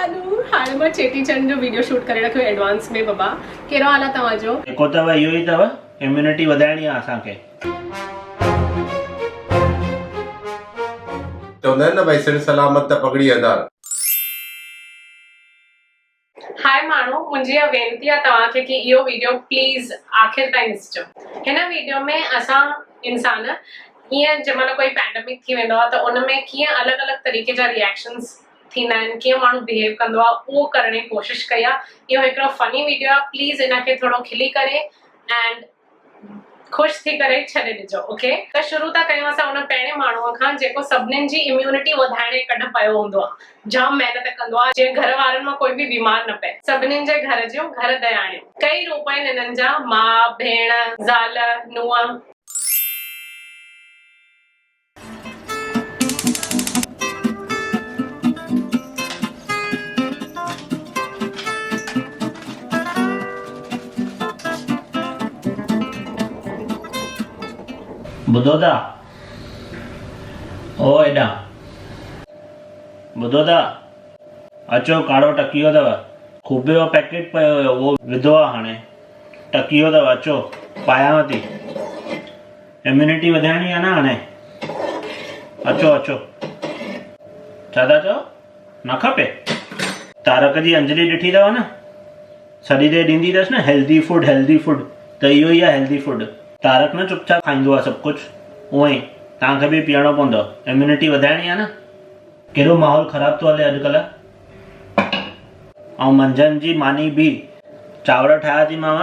जानू हाणे मां चेटीचंड जो वीडियो शूट करे रखियो एडवांस में। बाबा कहिड़ो हाल आहे तव्हांजो? जेको अथव इहो ई अथव, इम्यूनिटी वधाइणी आहे असांखे। चवंदा आहिनि न भई सिर सलामत त पगड़ी हज़ार। हाय माण्हू, मुंहिंजी वेनती आहे तव्हांखे कि इहो वीडियो प्लीज़ आख़िर ताईं ॾिसिजो। हिन वीडियो में असां इंसान ईअं जंहिंमहिल कोई पैंडेमिक थी वेंदो आहे त उन में कीअं अलॻि अलॻि तरीक़े जा रिएक्शंस थींदा आहिनि, कीअं माण्हू बिहेव कंदो आहे, उहो करण जी कोशिशि कई आहे। इहो हिकिड़ो फनी वीडियो आहे, प्लीज़ इनखे थोरो खिली करे एंड ख़ुशि थी करे छॾे ॾिजो। ओके, त शुरू था कयूं असां उन पहिरें माण्हूअ खां जेको सभिनीनि जी इम्यूनिटी वधाइण कॾहिं पियो हूंदो आहे, जाम महिनत कंदो आहे जीअं घर वारनि मां कोई बि बीमार न पए। सभिनीनि जे घर जो घर दयाणियूं कई रूप आहिनि हिननि जा, माउ भेण ज़ाल नुंहुं। ॿुधो था? ओ हेॾां ॿुधो था? अचो, काढ़ो टकी वियो अथव, खूबे जो पैकेट पियो हुयो उहो विधो आहे, हाणे टकी वियो अथव। अचो पायांव थी, इम्यूनिटी वधाइणी आहे न हाणे। अचो अचो। छा था चओ? न खपे? तारक जी अंजलि ॾिठी अथव न, सॼी देरि ॾींदी अथसि न हेल्दी फूड हेल्दी फूड, त इहो ई आहे हेल्दी फूड। तारक न चुपचाप खाईंदो आहे सभु कुझु, उअं ई तव्हांखे बि पीअणो पवंदो। इम्यूनिटी वधाइणी आहे न। कहिड़ो माहौल ख़राबु थो हले अॼुकल्ह। ऐं मंझंदि जी मानी बि चांवर ठाहिया थी मांव,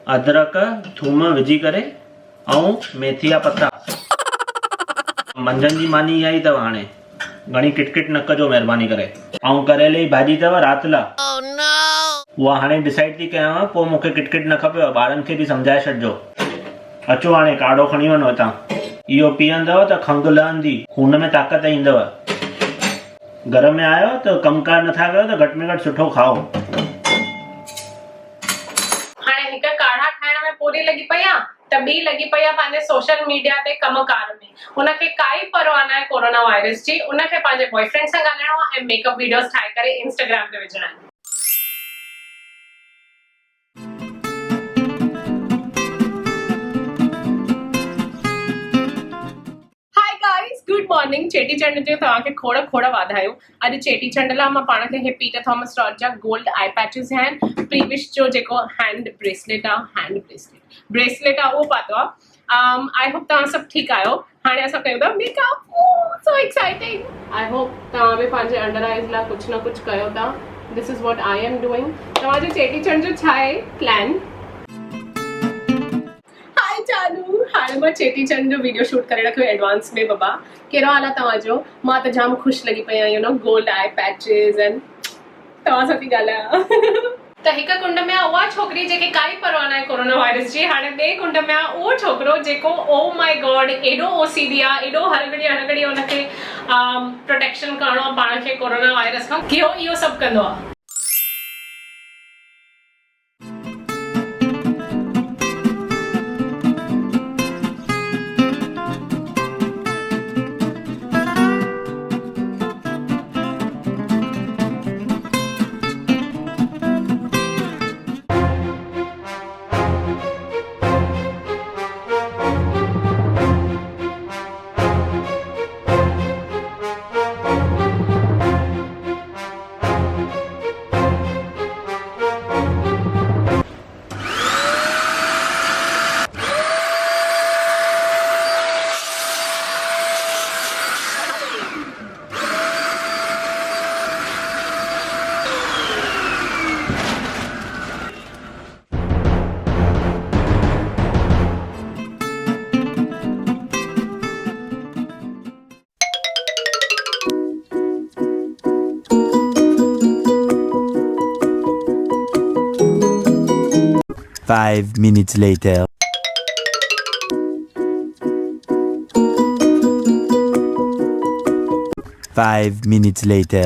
अदरक थूम विझी करे ऐं मेथी जा पता। मंझंदि जी मानी इहा ई अथव। हाणे घणी किटकिट न कजो महिरबानी करे। ऐं करेले जी भाॼी अथव राति लाइ, उहा हाणे डिसाइड थी कयांव, पोइ मूंखे किटकिट न खपेव। ॿारनि खे बि सम्झाए छॾिजो। अचो हाणे काढ़ो खणी वञो हितां। इहो पीअंदव त खंघि लहंदी, खून में ताक़त ईंदव। घर में आयो त कमकार नथा कयो त घटि में घटि सुठो खाओ। हाणे हिकु काढ़ा ठाहिण में पूरी लॻी पई आहे त ॿी लॻी पई आहे पंहिंजे सोशल मीडिया ते कमकार में। उनखे काई परवाह न आहे कोरोना वायरस जी। उनखे पंहिंजे बॉयफ्रेंड सां ॻाल्हाइणो आहे ऐं मेकअप वीडियोस ठाहे करे इंस्टाग्राम ते विझणा आहिनि। Good morning. चेटीचंड जो तव्हांखे खोड़ खोड़ वाधायूं। अॼु चेटीचंड लाइ मां पाण खे हे पीटर थॉमस रॉड जा गोल्ड आई पैचेस आहिनि, प्रीविश जो जेको हैंड ब्रेसलेट आहे, ब्रेसलेट आहे उहो पातो आहे। आई होप तव्हां सभु ठीकु आहियो। हाणे असां कयूं था makeup. So exciting. I hope तव्हां बि पंहिंजे अंडर आइज़ लाइ कुझु न कुझु कयो था। This is what I am doing. तव्हांजे चेटीचंड जो छा आहे प्लान? जानू हाणे मां चेटीचंड जो वीडियो शूट करे रखियो एडवांस में। बाबा कहिड़ो हाल आहे तव्हांजो? मां त जाम ख़ुशि लॻी पई आहियां। गोल्ड आई पैचेस एंड तव्हां सां थी ॻाल्हायां। त हिकु कुंड में आहे उहा छोकिरी जेके काई परवाह न आहे कोरोना वायरस जी। हाणे ॿिए कुंड में आहे उहो छोकिरो जेको ओ माय गॉड एॾो ओसीडी आहे, एॾो हर घड़ी हुनखे प्रोटेक्शन करणो आहे पाण खे कोरोना वायरस खां, कि उहो इहो सभु कंदो आहे। Five minutes later. Five minutes later.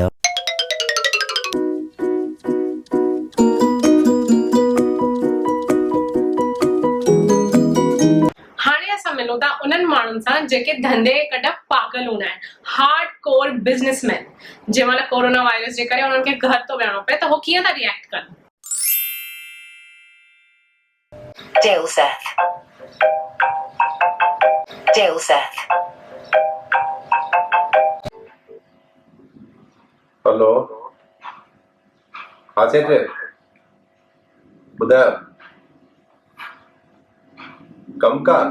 हाणे असां मिलूं था उन्हनि माण्हुनि सां जेके धंधे कॾहिं पागल पागल हूंदा आहिनि, हार्ड कोर बिज़नेसमैन, जंहिं महिल कोरोना वायरस जे करे उन्हनि खे घर थो विहणो पए त हो कीअं था रिएक्ट कनि? हेलो, हाँ सेठ ॿुधायो। कमकार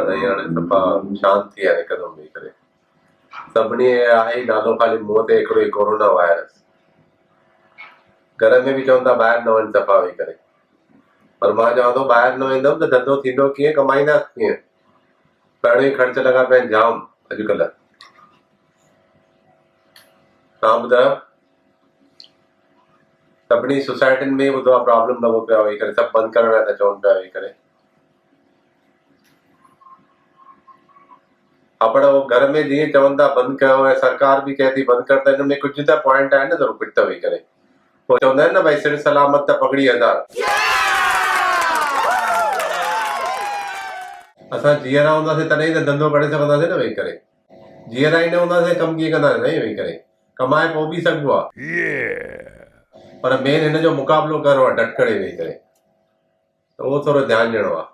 साईं हाणे सफ़ा शांत थी विया हिकदमि वेही करे। सभिनी आहे ई नालो ख़ाली मुंहं ते हिकिड़ो ई कोरोना वायरस। घर में बि चवनि था ॿाहिरि न वञ सफ़ा वेही करे, पर मां चवां थो ॿाहिरि न वेंदुमि त धंधो थींदो कीअं, कमाईंदासीं कीअं? पहिरियों ई ख़र्च लॻा पिया आहिनि जाम अॼुकल्ह। तव्हां ॿुधायो। सभिनी सोसाइटियुनि में ॿुधो आहे प्रॉब्लम लॻो पियो आहे वेही करे, सभु बंदि करण लाइ था चवनि पिया वेही करे। हा पर उहो घर में जीअं चवनि था बंदि कयो ऐं सरकार बि कहे थी बंदि कर, त हिन में कुझु त पॉइंट आहे न थोरो कुझु त वेही करे। पोइ चवंदा आहिनि न भई सिर सलामत त पगड़ी हज़ार। असां जीअरा हूंदासीं तॾहिं त धंधो करे सघंदासीं न वेही करे। जीअरा ई न हूंदासीं कमु कीअं कंदासीं साईं वेही करे? कमाए पोइ बि सघिबो आहे, पर मेन हिन जो मुक़ाबिलो करिणो आहे डट करे वेही करे, त उहो थोरो ध्यानु ॾियणो आहे।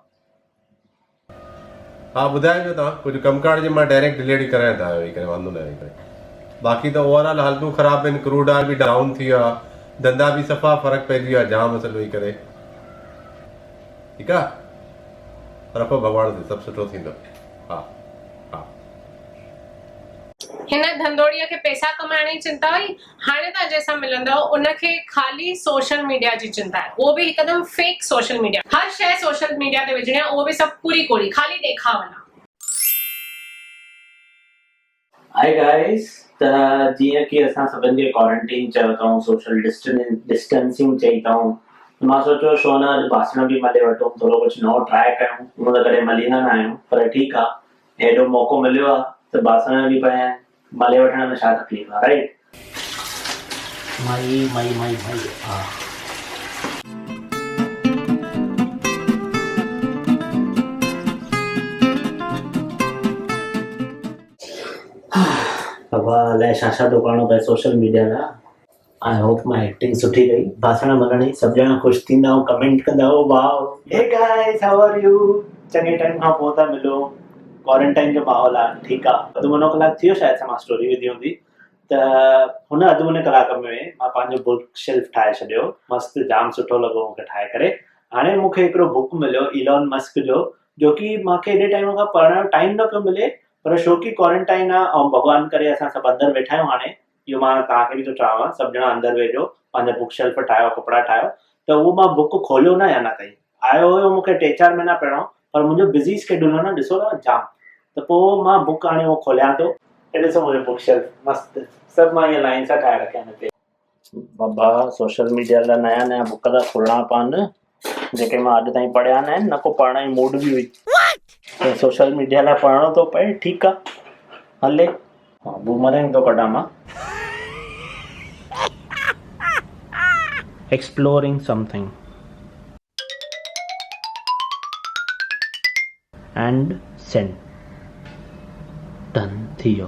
हा ॿुधाइजो तव्हां कुझु कमकार जे मां डायरेक्ट डिलीवरी करायां था वेही करे, वांदो न वेही करे। बाक़ी त ओवरऑल हालतूं ख़राबु आहिनि, क्रूड ऑयल बि डाउन थी वियो आहे, धंधा बि सफ़ा फ़र्क़ु पइजी वियो आहे जाम असल वेही करे। ठीकु आहे, रखो भॻवान ते सभु सुठो थींदो। हा हा। हिन धंधोड़ीअ खे पैसा कमाइण जी चिंता हुई, हाणे तव्हां जंहिंसां मिलंदव उनखे खाली सोशल मीडिया जी चिंता आहे, उहो बि हिकदमि फेक सोशल मीडिया। हर शइ सोशल मीडिया ते विझणी आहे, उहो बि सभु पूरी कोरी, खाली ॾेखावना। हाय गाइस, त जीअं कि असां सभिनि खे क्वारंटीन चयो अथऊं, सोशल डिस्टेंसिंग चई अथऊं, मां सोचियो छो न अॼु बासण बि मले वठूं, थोरो कुझु नओं ट्राए कयूं। हूअं त कॾहिं मलींदा न आहियूं, पर ठीकु आहे, हेॾो मौक़ो मिलियो आहे त बासण बि पिया आहिनि, मले वठण में छा तकलीफ़ आहे, राइट? मई हा। बाबा अलाए छा छा थो करिणो पए सोशल मीडिया लाइ। आई होप मां एक्टिंग सुठी कई, बासण मलण सभु ॼणा ख़ुशि थींदा ऐं कमेंट कंदा, वाओ हे गाइस हाउ आर यू, चङे टाइम खां पोइ था मिलो, क्वारंटाइन जो माहौल आहे, ठीकु आहे। अधु मुनो कलाक थी वियो शायदि सां मां स्टोरी विधी हूंदी, त हुन अधु मुने कलाक में मां पंहिंजो बुक शेल्फ ठाहे छॾियो, मस्तु जाम सुठो लॻो मूंखे ठाहे करे। हाणे मूंखे हिकिड़ो बुक मिलियो इलॉन मस्क जो कि मूंखे हेॾे टाइम खां पढ़ण जो टाइम न पियो मिले, पर छो कि क्वारंटाइन आहे ऐं भॻवान करे असां सभु अंदरि वेठा आहियूं। हाणे इहो मां तव्हांखे बि थो चवां, सभु ॼणा अंदरि वेठो पंहिंजा बुक शेल्फ ठाहियो, कपिड़ा ठाहियो, त उहो मां बुक खोलियो न अञा ताईं। आयो हुयो मूंखे 3-4 महीना पहिरियों, पर मुंहिंजो बिज़ी स्केड्यूल आहे न, ॾिसो न जाम, त पोइ मां बुक हाणे उहो खोलियां थो। हे ॾिसो मुंहिंजो बुक शेल्फ मस्तु, सभु मां ईअं लाइन सां ठाहे रखिया आहिनि हिते। बाबा सोशल मीडिया लाइ नया बुक था खोलणा पवनि, जेके मां अॼु ताईं पढ़िया न आहिनि, न को पढ़ण जी मूड बि हुई, त सोशल मीडिया लाइ पढ़णो थो पए, ठीकु आहे हले। हा बूमरैंग थो कढां मां। Exploring something and send, done थी वियो।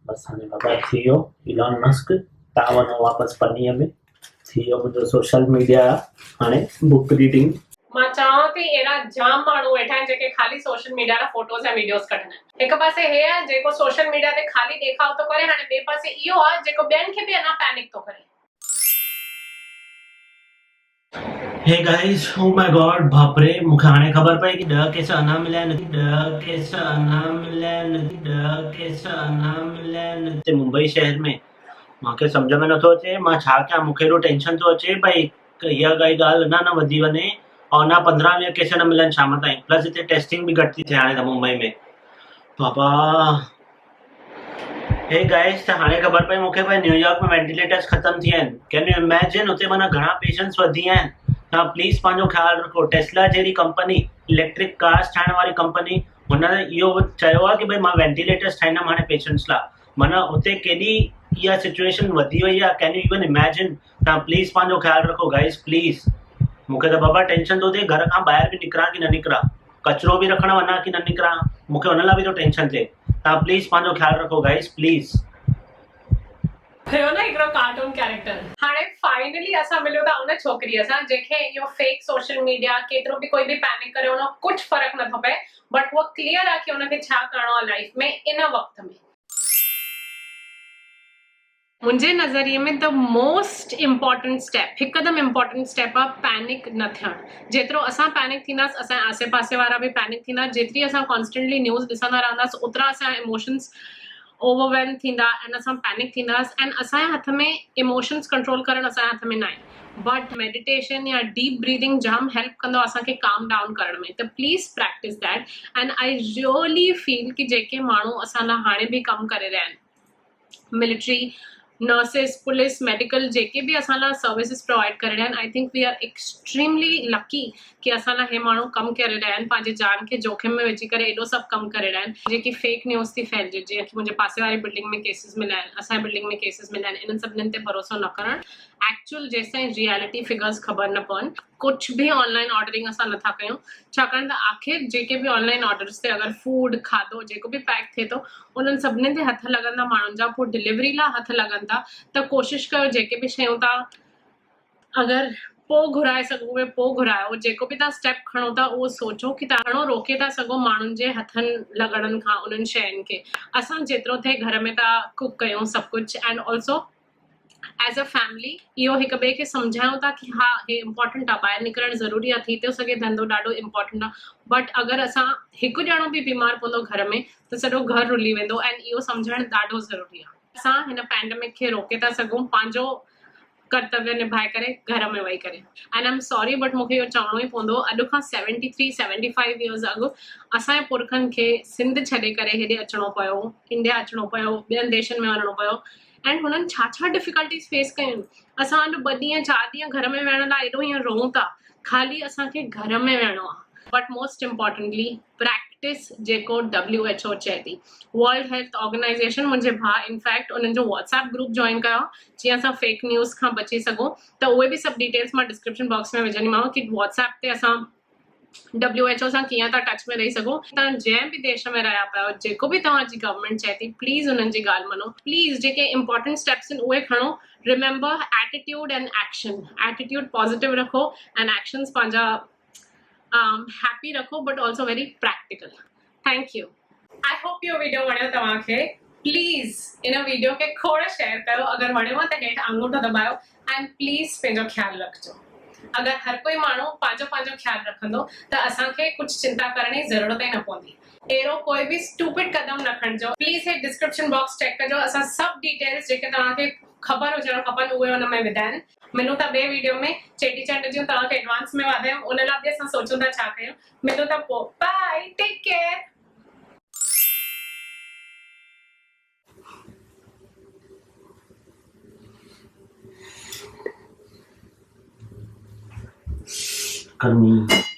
बस हाणे बाबा थी वियो इलॉन मस्क, तव्हां वञो वापसि पनीअ में, थी वियो मुंहिंजो सोशल मीडिया हाणे बुक रीडिंग। मां चवां थी अहिड़ा जाम माण्हू वेठा आहिनि जेके खाली सोशल मीडिया लाइ फोटोज़ ऐं वीडियोस कढंदा आहिनि। हिकु पासे हे आहे जेको सोशल मीडिया ते खाली ॾेखाव थो करे, हाणे ॿिए पासे इहो आहे जेको ॿियनि खे बि अञा पैनिक थो करे। Hey guys, oh my God, बाप रे, मूंखे हाणे ख़बर पई कि 10 केस अञा मिलिया आहिनि, 10 केस अञा मिलिया आहिनि, 10 केस अञा मिलिया आहिनि हिते मुंबई शहर में। मूंखे सम्झ में नथो अचे मां छा कयां, मूंखे एॾो टेंशन थो अचे भई इहा काई ॻाल्हि अञा न वधी वञे और अञा 15-20 केस न मिलनि शाम ताईं, प्लस हिते टेस्टिंग बि घटि थी थिए हाणे त मुंबई में। बाबा हे गाइस, त हाणे ख़बर पई मूंखे भई न्यूयॉर्क में वेंटिलेटर्स ख़तम थी विया आहिनि। कैन यू इमेजिन, हुते माना घणा पेशेंट्स वधी विया आहिनि। तव्हां प्लीज़ पंहिंजो ख़्यालु रखो। टेस्ला जहिड़ी कंपनी, इलेक्ट्रिक कार्स ठाहिण वारी कंपनी, हुन इहो चयो आहे कि भई मां वेंटिलेटर्स ठाहींदमि हाणे पेशेंट्स लाइ। माना हुते केॾी इहा सिचुएशन वधी वई आहे, कैन यू इवन इमेजिन। तव्हां प्लीज़ पंहिंजो ख़्यालु रखो गाइस, प्लीज़। मूंखे त बाबा टेंशन थो थिए घर खां ॿाहिरि बि निकिरां कि न निकिरां। कचरो बि रखण वञा की न निकिरां, मूंखे हुन लाइ बि तो टेंशन थिए। तव्हां प्लीज़ पंहिंजो ख़्यालु रखो गाइस, प्लीज़। थियो न हिकिड़ो कार्टून कैरेक्टर। हाणे फाइनली असां मिलियो था उन छोकिरीअ सां जंहिंखे इहो फेक सोशल मीडिया केतिरो बि कोई बि पैनिक करे उन कुछ फर्क नथो पए, बट वो क्लियर आहे कि उनखे छा करणो आहे लाइफ में इन वक्त में। मुंहिंजे नज़रिए में द मोस्ट इम्पॉर्टेंट स्टेप, हिकदम इम्पॉर्टेंट स्टेप आहे पैनिक न थियणु। जेतिरो असां पैनिक थींदासीं असांजे आसे पासे वारा बि पैनिक थींदा। जेतिरी असां कॉन्स्टेंटली न्यूज़ ॾिसंदा रहंदासीं ओतिरा असांजा इमोशंस ओवरवेल्म थींदा एंड असां पैनिक थींदासीं एंड असांजे हथ में इमोशंस कंट्रोल करणु असांजे हथ में न आहे। बट मेडिटेशन या डीप ब्रीदिंग जाम हेल्प कंदो असांखे काम डाउन करण में। त please practice that and I really feel कि जेके माण्हू असां लाइ हाणे बि कमु करे रहिया आहिनि, मिलिट्री, नर्सिस, पुलिस, मेडिकल, जेके भी असां लाइ सर्विसेस प्रोवाइड करे रहिया आहिनि, I think we are extremely lucky कि असां लाइ हे माण्हू कमु करे रहिया आहिनि, पंहिंजे जान खे जोखिम में विझी करे एॾो सभु कमु करे रहिया आहिनि। जेकी फेक न्यूज़ थी फैलिजे, जीअं कि मुंहिंजे पासे वारी बिल्डिंग में केसिस मिलिया आहिनि, असांजे बिल्डिंग में केसिस मिलिया आहिनि, इन्हनि सभिनीनि ते भरोसो न करणु। एक्चुअल जेसिताईं रियलिटी फिगर्स ख़बर न पवनि, कुछ भी ऑनलाइन ऑर्डरिंग असां नथा कयूं, छाकाणि त आख़िर जेके भी ऑनलाइन ऑर्डर्स ते अगरि फूड, खाधो जेको बि पैक थिए थो उन्हनि सभिनीनि ते हथ लॻंदा माण्हुनि जा, पोइ डिलीवरी लाइ हथ लॻनि था। त कोशिशि कयो जेके बि शयूं तव्हां अगरि पोइ घुराए सघो उहे पोइ घुरायो। जेको बि तव्हां स्टेप खणो था उहो सोचो कि तव्हां घणो रोके था सघो माण्हुनि जे हथनि लॻणनि खां उन्हनि शयुनि खे। असां जेतिरो थिए घर में था कुक कयूं सभु कुझु and also as a family इहो हिक ॿिए खे सम्झायूं था कि हा हे इम्पॉर्टेंट आहे, ॿाहिरि निकिरणु ज़रूरी आहे, थी थो सघे धंधो ॾाढो इम्पॉर्टेंट आहे, बट अगरि असां हिकु ॼणो बि बीमार पवंदो घर में त सॼो घर रुली वेंदो एंड इहो सम्झणु ॾाढो ज़रूरी आहे। असां हिन पैंडेमिक खे रोके था सघूं पंहिंजो कर्तव्य निभाए करे घर में वेही करे। And I am sorry but मूंखे इहो चवणो ई पवंदो, अॼु खां 73-75 इयर्स अॻु असांजे पुरखनि खे सिंध छॾे करे हेॾे अचिणो पियो, इंडिया अचिणो पियो, ॿियनि देशनि में वञिणो पियो एंड हुननि छा छा डिफिकल्टीज़ फेस कयूं। असां अॼु 2 ॾींहं 4 ॾींहं घर में वेहण लाइ एॾो हीअं रोऊं था, ख़ाली असांखे घर में वेहणो आहे। बट मोस्ट इम्पॉर्टेंटली प्रैक्टिस जेको WHO चए थी, वर्ल्ड हेल्थ ऑर्गेनाइजेशन, मुंहिंजे भाउ इनफैक्ट उन्हनि जो व्हाट्सएप ग्रुप जॉइन कयो जीअं असां फेक न्यूज़ खां बची सघूं। त उहे बि सभु डिटेल्स मां डिस्क्रिप्शन बॉक्स में विझंदीमांव कि व्हाट्सएप ते असां WHO सां कीअं था टच में रही सघूं। तव्हां जंहिं बि देश में रहिया पिया जेको बि तव्हांजी गवर्नमेंट चए थी प्लीज़ उन्हनि जी ॻाल्हि मनो। प्लीज़ जेके इंपॉर्टेंट स्टेप्स आहिनि उहे खणो। Remember attitude and action, attitude positive रखो एंड एक्शंस पंहिंजा हैप्पी रखो but also very practical. Thank U. I hope इहो वीडियो वणियो तव्हांखे। प्लीज़ इन वीडियो खे खोड़ शेयर कयो, अगरि वणियो त हेठि अंगूठो दॿायो एंड प्लीज़ पंहिंजो ख़्यालु रखिजो। अगरि हर कोई माण्हू पंहिंजो ख़्यालु रखंदो त असांखे कुझु चिंता करण जी ज़रूरत ई न पवंदी। अहिड़ो कोई बि स्टूपिड कदम न खणिजो। प्लीज़ हे डिस्क्रिप्शन बॉक्स चेक कजो, असां सभु डिटेल्स जेके तव्हांखे ख़बर हुजणु खपनि उहे हुन में विधा आहिनि। मिलूं था ॿिए वीडियो में। चेटीचंड जूं तव्हांखे एडवांस में वाधायूं, उन लाइ बि असां सोचूं था छा कयूं। मिलूं था पोइ। Bye, take care. गर्मी